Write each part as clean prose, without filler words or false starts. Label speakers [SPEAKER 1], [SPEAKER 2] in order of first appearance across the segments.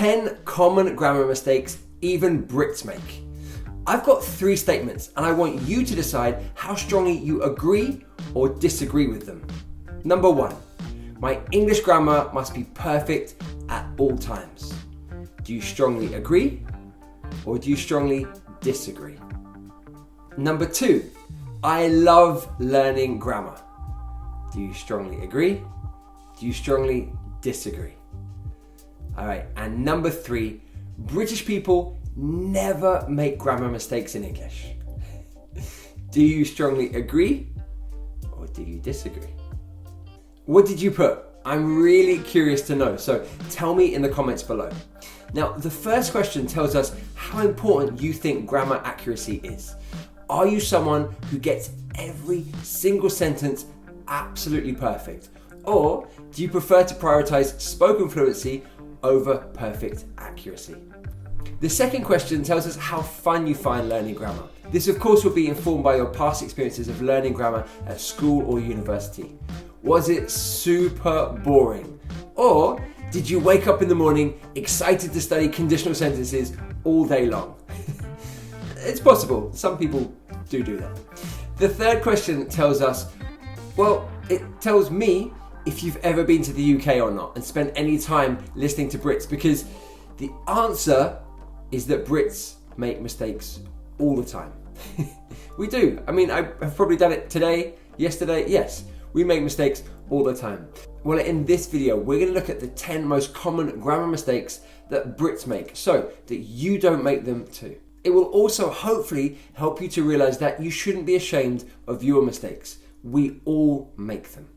[SPEAKER 1] 10 common grammar mistakes even Brits make. I've got 3 statements and I want you to decide how strongly you agree or disagree with them. Number 1, my English grammar must be perfect at all times. Do you strongly agree or do you strongly disagree? Number 2, I love learning grammar. Do you strongly agree? Do you strongly disagree? All right, and number 3, British people never make grammar mistakes in English. Do you strongly agree or do you disagree? What did you put? I'm really curious to know, so tell me in the comments below. Now, the first question tells us how important you think grammar accuracy is. Are you someone who gets every single sentence absolutely perfect? Or do you prefer to prioritize spoken fluency over perfect accuracy? The second question tells us how fun you find learning grammar. This of course will be informed by your past experiences of learning grammar at school or university. Was it super boring? Or did you wake up in the morning excited to study conditional sentences all day long? It's possible, some people do that. The third question tells us, well, it tells me if you've ever been to the UK or not and spent any time listening to Brits, because the answer is that Brits make mistakes all the time. We do. I mean, I've probably done it today, yesterday. Yes, we make mistakes all the time. Well, in this video, we're going to look at the 10 most common grammar mistakes that Brits make so that you don't make them too. It will also hopefully help you to realize that you shouldn't be ashamed of your mistakes. We all make them.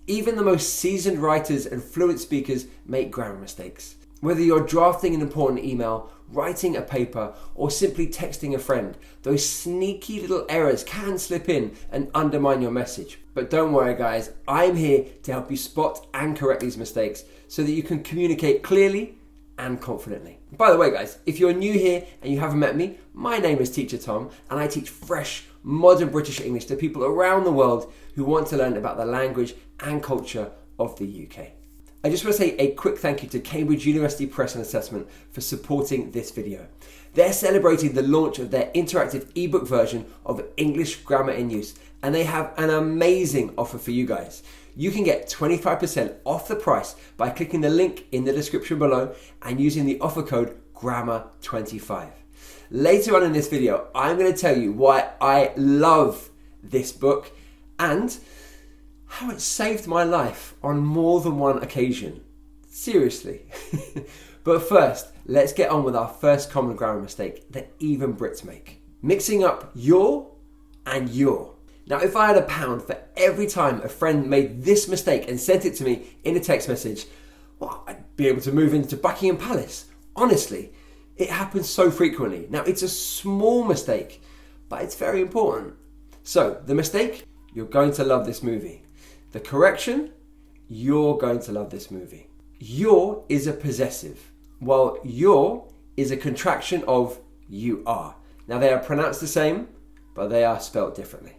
[SPEAKER 1] Even the most seasoned writers and fluent speakers make grammar mistakes. Whether you're drafting an important email, writing a paper, or simply texting a friend, those sneaky little errors can slip in and undermine your message. But don't worry guys, I'm here to help you spot and correct these mistakes so that you can communicate clearly and confidently. By the way guys, if you're new here and you haven't met me, my name is Teacher Tom and I teach fresh, modern British English to people around the world who want to learn about the language and culture of the UK. I just want to say a quick thank you to Cambridge University Press and Assessment for supporting this video. They're celebrating the launch of their interactive ebook version of English Grammar in Use, and they have an amazing offer for you guys. You can get 25% off the price by clicking the link in the description below and using the offer code GRAMMAR25. Later on in this video, I'm going to tell you why I love this book and how it saved my life on more than one occasion. Seriously. But first, let's get on with our first common grammar mistake that even Brits make. Mixing up your and your. Now, if I had £1 for every time a friend made this mistake and sent it to me in a text message, well, I'd be able to move into Buckingham Palace. Honestly, it happens so frequently. Now, it's a small mistake, but it's very important. So, the mistake, you're going to love this movie. The correction, you're going to love this movie. Your is a possessive, while your is a contraction of you are. Now they are pronounced the same, but they are spelled differently.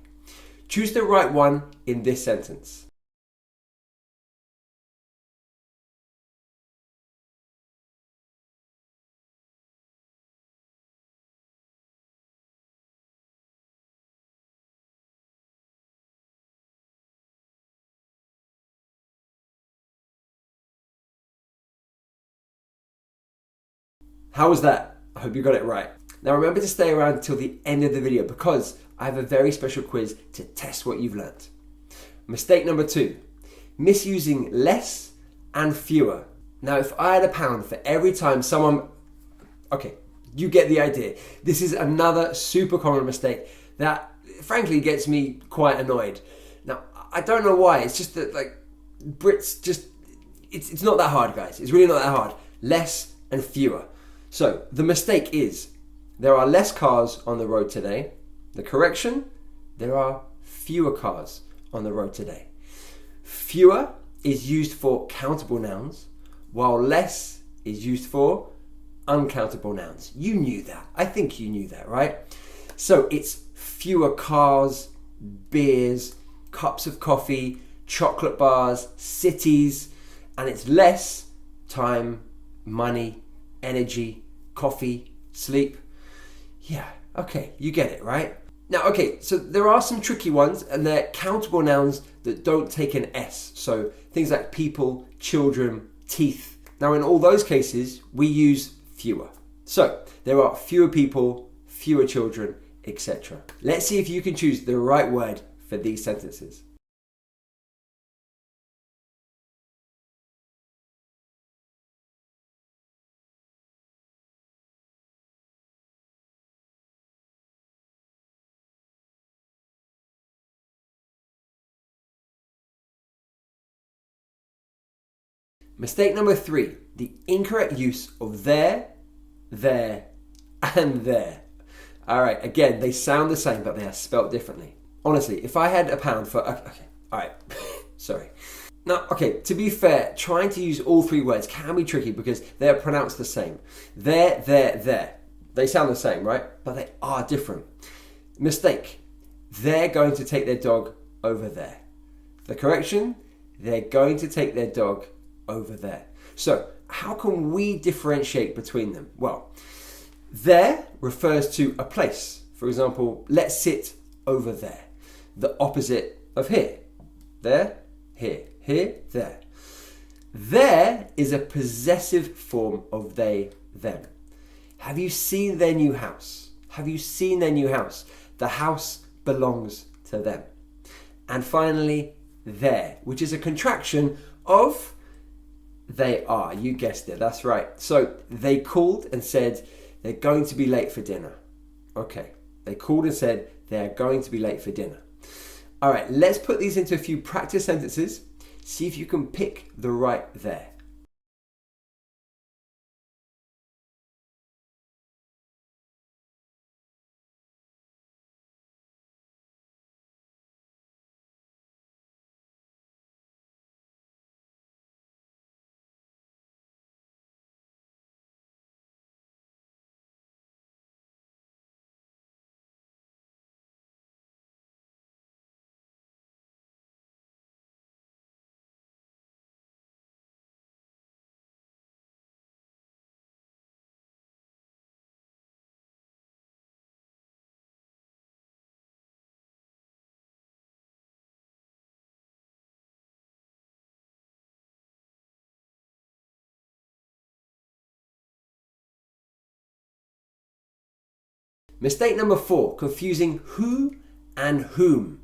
[SPEAKER 1] Choose the right one in this sentence. How was that? I hope you got it right. Now remember to stay around till the end of the video because I have a very special quiz to test what you've learnt. Mistake number 2, misusing less and fewer. Now if I had £1 for every time someone... Okay, you get the idea. This is another super common mistake that frankly gets me quite annoyed. Now, I don't know why, it's just that like Brits just... It's not that hard guys, it's really not that hard. Less and fewer. So, the mistake is, there are less cars on the road today. The correction, there are fewer cars on the road today. Fewer is used for countable nouns, while less is used for uncountable nouns. You knew that. I think you knew that, right? So, it's fewer cars, beers, cups of coffee, chocolate bars, cities, and it's less time, money, energy, coffee, sleep. Yeah, okay, you get it, right? Now, okay, so there are some tricky ones, and they're countable nouns that don't take an S. So things like people, children, teeth. Now, in all those cases, we use fewer. So there are fewer people, fewer children, etc. Let's see if you can choose the right word for these sentences. Mistake number 3, the incorrect use of there, and there. All right, again, they sound the same, but they are spelt differently. Honestly, if I had £1 for... Okay, all right, sorry. Now, okay, to be fair, trying to use all 3 words can be tricky because they are pronounced the same. There. They sound the same, right? But they are different. Mistake. They're going to take their dog over there. The correction, they're going to take their dog over there. So, how can we differentiate between them? Well, there refers to a place. For example, let's sit over there. The opposite of here. There, here, there. There is a possessive form of they, them. Have you seen their new house? Have you seen their new house? The house belongs to them. And finally, there, which is a contraction of they are. You guessed it, that's right. So they called and said they're going to be late for dinner. Okay, they called and said they're going to be late for dinner. All right, let's put these into a few practice sentences. See if you can pick the right there. Mistake number 4, confusing who and whom.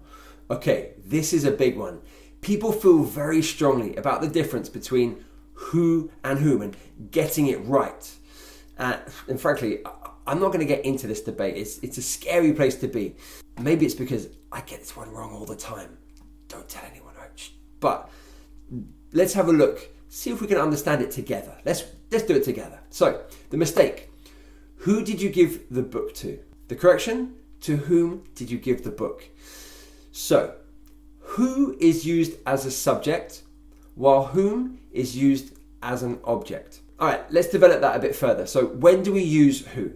[SPEAKER 1] Okay, this is a big one. People feel very strongly about the difference between who and whom and getting it right. And frankly, I'm not going to get into this debate. It's a scary place to be. Maybe it's because I get this one wrong all the time. Don't tell anyone. But let's have a look. See if we can understand it together. Let's do it together. So, the mistake. Who did you give the book to? The correction, to whom did you give the book? So, who is used as a subject, while whom is used as an object. All right, let's develop that a bit further. So, when do we use who?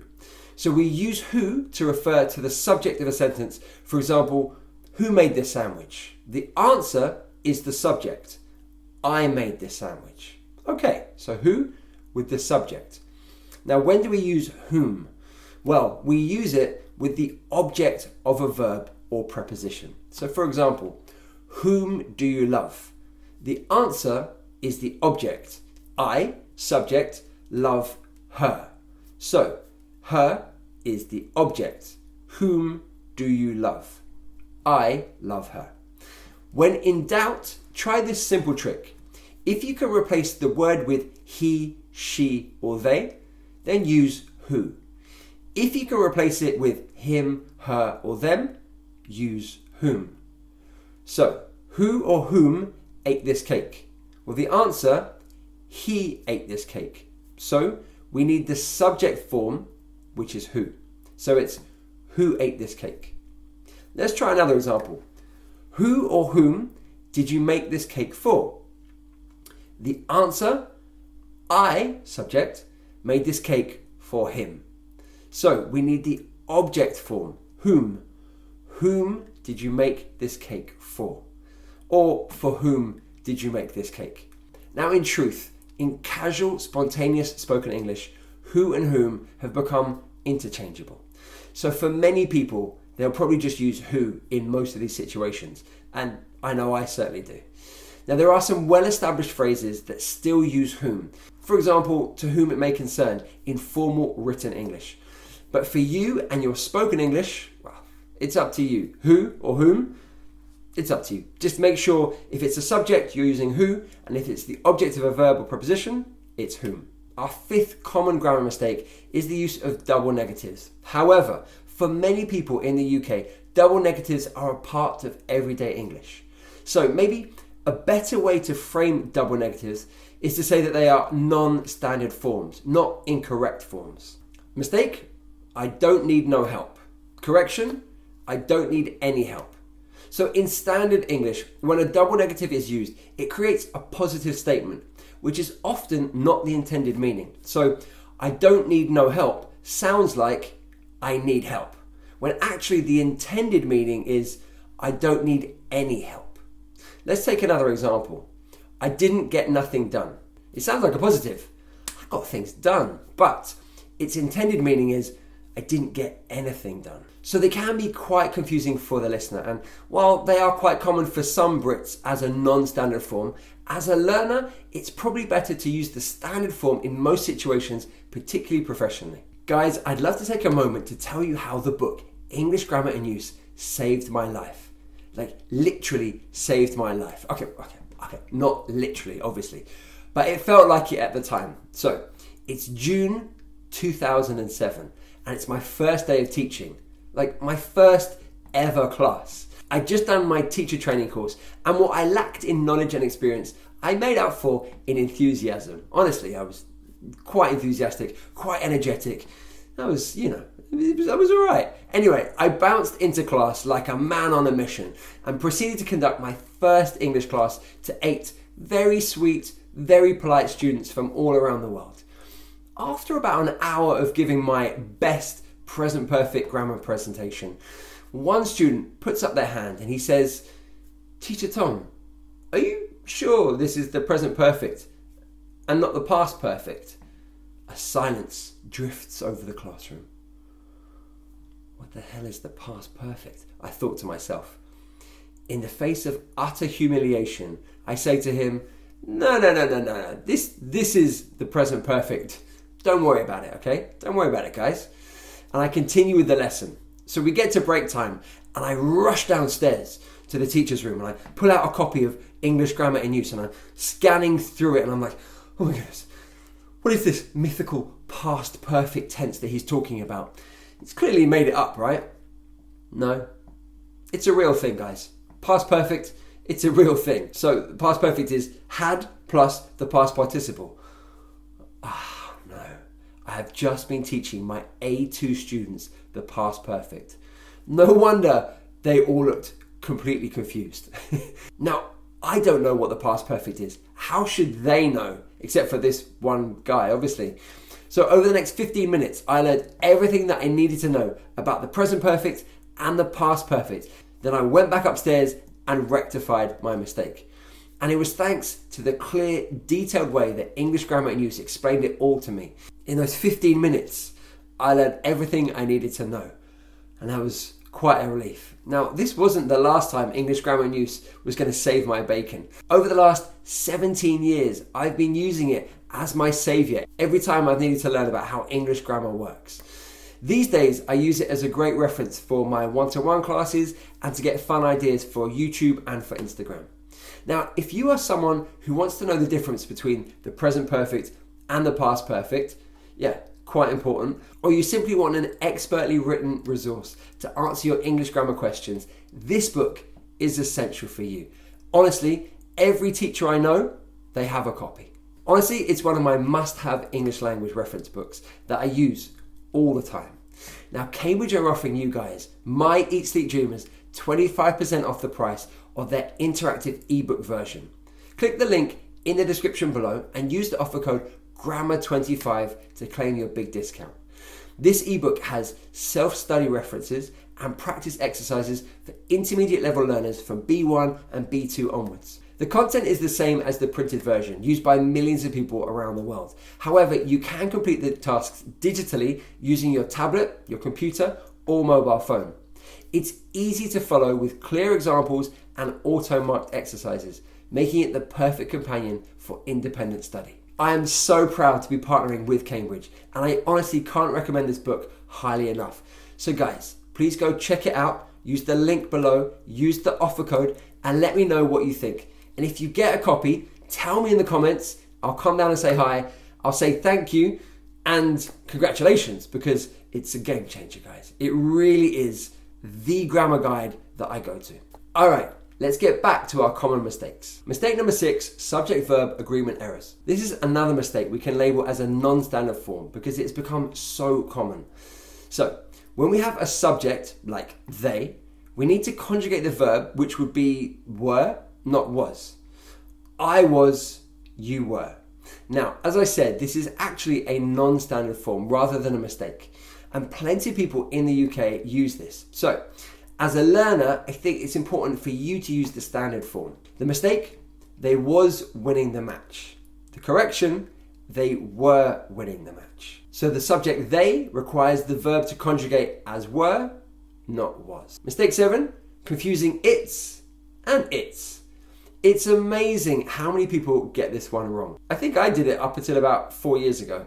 [SPEAKER 1] So, we use who to refer to the subject of a sentence. For example, who made this sandwich? The answer is the subject. I made this sandwich. Okay, so who with the subject. Now, when do we use whom? Well, we use it with the object of a verb or preposition. So, for example, whom do you love? The answer is the object. I, subject, love her. So, her is the object. Whom do you love? I love her. When in doubt, try this simple trick. If you can replace the word with he, she, or they, then use who. If you can replace it with him, her, or them, use whom. So, who or whom ate this cake? Well, the answer, he ate this cake. So, we need the subject form, which is who. So it's who ate this cake. Let's try another example. Who or whom did you make this cake for? The answer, I, subject, made this cake for him. So we need the object form, whom. Whom did you make this cake for? Or for whom did you make this cake? Now in truth, in casual, spontaneous spoken English, who and whom have become interchangeable. So for many people, they'll probably just use who in most of these situations. And I know I certainly do. Now, there are some well-established phrases that still use whom. For example, to whom it may concern in formal written English. But for you and your spoken English, well, it's up to you. Who or whom, it's up to you. Just make sure if it's a subject, you're using who, and if it's the object of a verb or preposition, it's whom. Our fifth common grammar mistake is the use of double negatives. However, for many people in the UK, double negatives are a part of everyday English. So maybe a better way to frame double negatives is to say that they are non-standard forms, not incorrect forms. Mistake: I don't need no help. Correction: I don't need any help. So in standard English, when a double negative is used, it creates a positive statement, which is often not the intended meaning. So I don't need no help sounds like I need help, when actually the intended meaning is I don't need any help. Let's take another example. I didn't get nothing done. It sounds like a positive. I got things done, but its intended meaning is I didn't get anything done. So they can be quite confusing for the listener, and while they are quite common for some Brits as a non-standard form, as a learner, it's probably better to use the standard form in most situations, particularly professionally. Guys, I'd love to take a moment to tell you how the book English Grammar in Use saved my life. Like, literally saved my life. Okay, not literally, obviously, but it felt like it at the time. So, it's June 2007, and it's my first day of teaching. Like, my first ever class. I'd just done my teacher training course, and what I lacked in knowledge and experience, I made up for in enthusiasm. Honestly, I was quite enthusiastic, quite energetic. I was all right. Anyway, I bounced into class like a man on a mission and proceeded to conduct my first English class to 8 very sweet, very polite students from all around the world. After about an hour of giving my best present perfect grammar presentation, one student puts up their hand and he says, "Teacher Tom, are you sure this is the present perfect and not the past perfect?" A silence drifts over the classroom. What the hell is the past perfect? I thought to myself. In the face of utter humiliation, I say to him, No. This is the present perfect. Don't worry about it, okay? Don't worry about it, guys. And I continue with the lesson. So we get to break time, and I rush downstairs to the teacher's room, and I pull out a copy of English Grammar in Use, and I'm scanning through it, and I'm like, oh my goodness, what is this mythical past perfect tense that he's talking about? It's clearly made it up, right? No. It's a real thing, guys. Past perfect, it's a real thing. So past perfect is had plus the past participle. No. I have just been teaching my A2 students the past perfect. No wonder they all looked completely confused. Now, I don't know what the past perfect is. How should they know? Except for this one guy, obviously. So over the next 15 minutes, I learned everything that I needed to know about the present perfect and the past perfect. Then I went back upstairs and rectified my mistake. And it was thanks to the clear, detailed way that English Grammar in Use explained it all to me. In those 15 minutes, I learned everything I needed to know. And that was quite a relief. Now, this wasn't the last time English Grammar in Use was going to save my bacon. Over the last 17 years, I've been using it as my saviour every time I've needed to learn about how English grammar works. These days, I use it as a great reference for my one-to-one classes and to get fun ideas for YouTube and for Instagram. Now, if you are someone who wants to know the difference between the present perfect and the past perfect, quite important, or you simply want an expertly written resource to answer your English grammar questions, this book is essential for you. Honestly, every teacher I know, they have a copy. Honestly, it's one of my must-have English language reference books that I use all the time. Now, Cambridge are offering you guys, my Eat Sleep Dreamers, 25% off the price of their interactive ebook version. Click the link in the description below and use the offer code GRAMMAR25 to claim your big discount. This ebook has self-study references and practice exercises for intermediate level learners from B1 and B2 onwards. The content is the same as the printed version, used by millions of people around the world. However, you can complete the tasks digitally using your tablet, your computer, or mobile phone. It's easy to follow with clear examples and auto-marked exercises, making it the perfect companion for independent study. I am so proud to be partnering with Cambridge, and I honestly can't recommend this book highly enough. So guys, please go check it out, use the link below, use the offer code, and let me know what you think. And if you get a copy, tell me in the comments. I'll come down and say hi. I'll say thank you and congratulations, because it's a game changer, guys. It really is the grammar guide that I go to. All right, let's get back to our common mistakes. Mistake number 6, subject-verb agreement errors. This is another mistake we can label as a non-standard form because it's become so common. So when we have a subject like they, we need to conjugate the verb, which would be were, not was. I was, you were. Now, as I said, this is actually a non-standard form rather than a mistake. And plenty of people in the UK use this. So, as a learner, I think it's important for you to use the standard form. The mistake, they was winning the match. The correction, they were winning the match. So the subject they requires the verb to conjugate as were, not was. Mistake 7, confusing it's and its. It's amazing how many people get this one wrong. I think I did it up until about 4 years ago.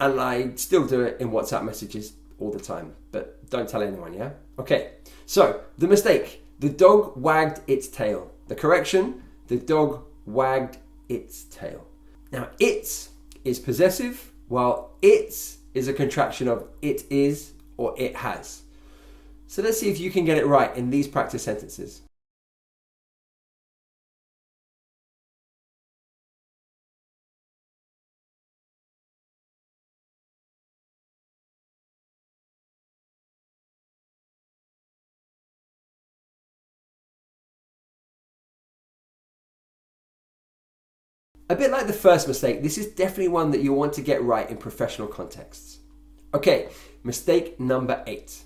[SPEAKER 1] And I still do it in WhatsApp messages all the time. But don't tell anyone, yeah? Okay, so the mistake. The dog wagged its tail. The correction, the dog wagged its tail. Now, its is possessive, while its is a contraction of it is or it has. So let's see if you can get it right in these practice sentences. A bit like the first mistake, this is definitely one that you want to get right in professional contexts. Okay, mistake number 8.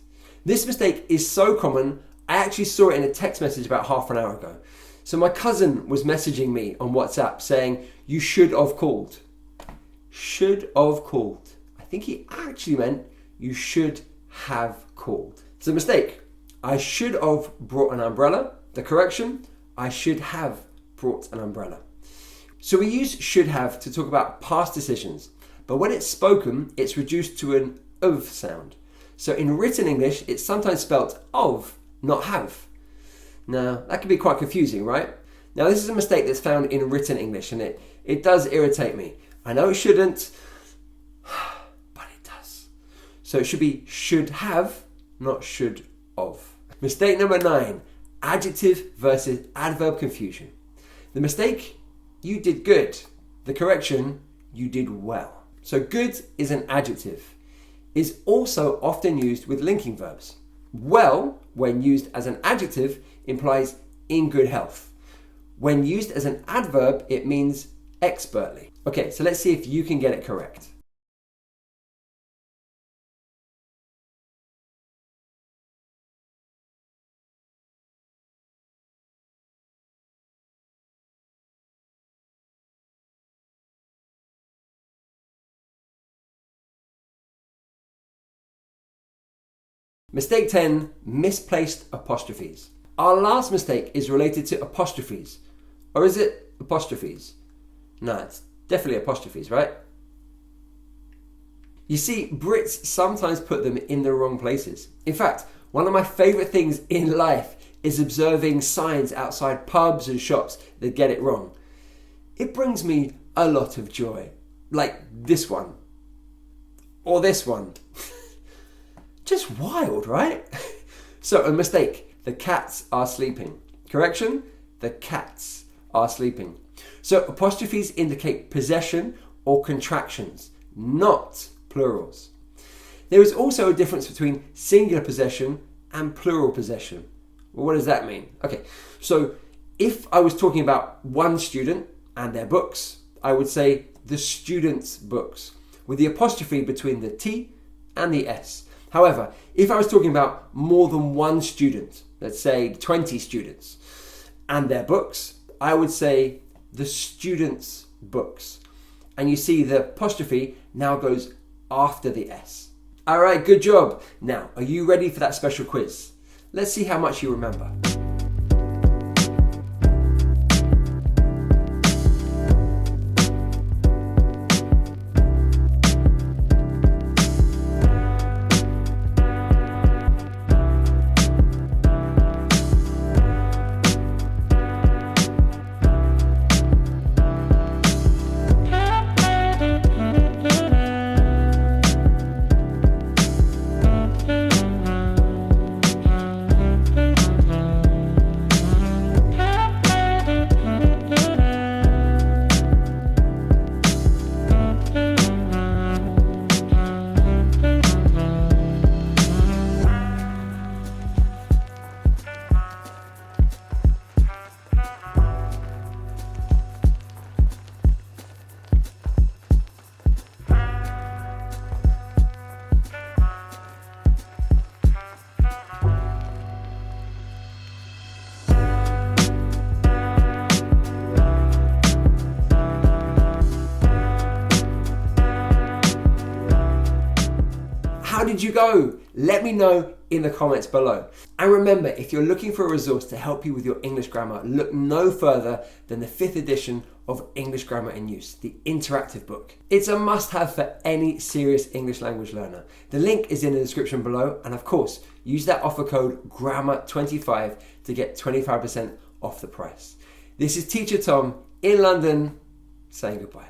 [SPEAKER 1] This mistake is so common, I actually saw it in a text message about half an hour ago. So my cousin was messaging me on WhatsApp saying, you should have called. Should have called. I think he actually meant you should have called. It's a mistake. I should have brought an umbrella. The correction, I should have brought an umbrella. So we use should have to talk about past decisions, but when it's spoken, it's reduced to an of sound. So in written English, it's sometimes spelt of, not have. Now, that can be quite confusing, right? Now, this is a mistake that's found in written English, and it does irritate me. I know it shouldn't, but it does. So it should be should have, not should of. Mistake number 9, adjective versus adverb confusion. The mistake, you did good. The correction, you did well. So good is an adjective. Is also often used with linking verbs. Well, when used as an adjective, implies in good health. When used as an adverb, it means expertly. Okay, so let's see if you can get it correct. Mistake 10, misplaced apostrophes. Our last mistake is related to apostrophes. Or is it apostrophes? No, it's definitely apostrophes, right? You see, Brits sometimes put them in the wrong places. In fact, one of my favourite things in life is observing signs outside pubs and shops that get it wrong. It brings me a lot of joy. Like this one. Or this one. Just wild, right? So a mistake. The cats are sleeping. Correction? The cats are sleeping. So apostrophes indicate possession or contractions, not plurals. There is also a difference between singular possession and plural possession. Well, what does that mean? Okay, so if I was talking about one student and their books, I would say the student's books, with the apostrophe between the T and the S. However, if I was talking about more than one student, let's say 20 students, and their books, I would say the student's books. And you see the apostrophe now goes after the S. All right, good job. Now, are you ready for that special quiz? Let's see how much you remember. How did you go? Let me know in the comments below. And remember, if you're looking for a resource to help you with your English grammar, look no further than the 5th edition of English Grammar in Use, the interactive book. It's a must-have for any serious English language learner. The link is in the description below, and of course, use that offer code GRAMMAR25 to get 25% off the price. This is Teacher Tom in London saying goodbye.